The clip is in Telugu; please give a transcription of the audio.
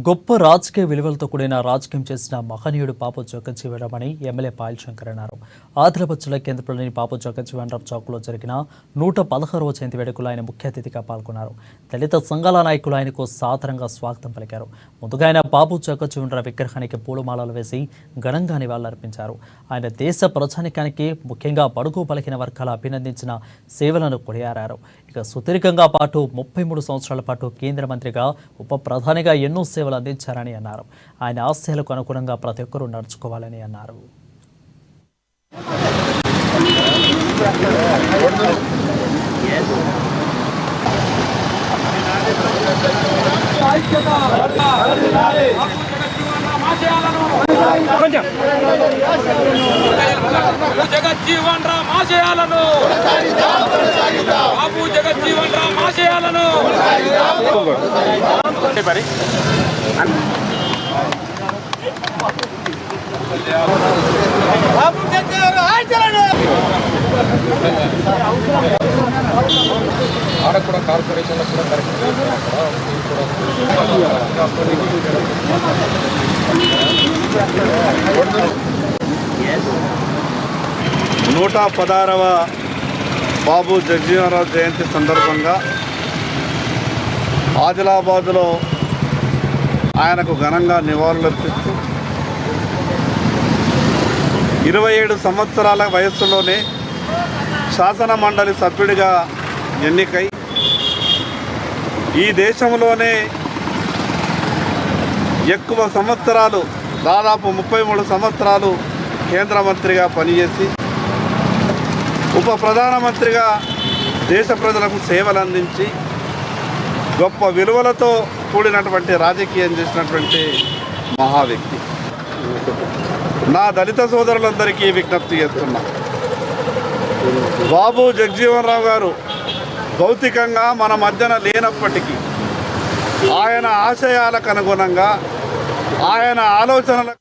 గొప్ప రాజకీయ విలువలతో కూడిన రాజకీయం చేసిన మహనీయుడు పాప జగజ్జీవనరామని ఎమ్మెల్యే పాయల్ శంకర్ అన్నారు. ఆదిలాబాద్ జిల్లా కేంద్రంలోని పాప జగజ్జీవనరామ్ చౌక్లో జరిగిన 116వ జయంతి వేడుకలో ఆయన ముఖ్య అతిథిగా పాల్గొన్నారు. దళిత సంఘాల నాయకులు ఆయనకు సాదరంగా స్వాగతం పలికారు. ముందుగా ఆయన బాబు జగజ్జీవనరామ్ విగ్రహానికి పూలమాలలు వేసి ఘనంగా నివాళులర్పించారు. ఆయన దేశ ప్రజానికానికి ముఖ్యంగా బడుగు బలహీన వర్గాల అభినందించిన సేవలను కొనియాడారు. ఇక సుదీర్ఘంగా పాటు 33 సంవత్సరాల పాటు కేంద్ర మంత్రిగా ఉప ప్రధానిగా ఎన్నో సేవలు అందించారని అన్నారు. ఆయన ఆశయాలకు అనుగుణంగా ప్రతి ఒక్కరూ నడుచుకోవాలని అన్నారు. జగజ్జీవనరామ్ ఆశయాలను బాబు జగజ్జీవనరామ్ ఆశయాలను ఆడ కూడా కార్పొరేషన్లో కూడా నూట 16వ బాబు జగజ్జీవనరామ్ జయంతి సందర్భంగా ఆదిలాబాద్లో ఆయనకు ఘనంగా నివాళులర్పిస్తూ 27 సంవత్సరాల వయస్సులోనే శాసన మండలి సభ్యుడిగా ఎన్నికై ఈ దేశంలోనే ఎక్కువ సంవత్సరాలు దాదాపు 33 సంవత్సరాలు కేంద్ర మంత్రిగా పనిచేసి ఉప ప్రధానమంత్రిగా దేశ ప్రజలకు సేవలు అందించి గొప్ప విలువలతో కూడినటువంటి రాజకీయం చేసినటువంటి మహా వ్యక్తి. నా దళిత సోదరులందరికీ విజ్ఞప్తి చేస్తున్నా, బాబు జగజ్జీవనరామ్ గారు భౌతికంగా మన మధ్యన లేనప్పటికీ ఆయన ఆశయాలకు అనుగుణంగా ఆయన ఆలోచనలకు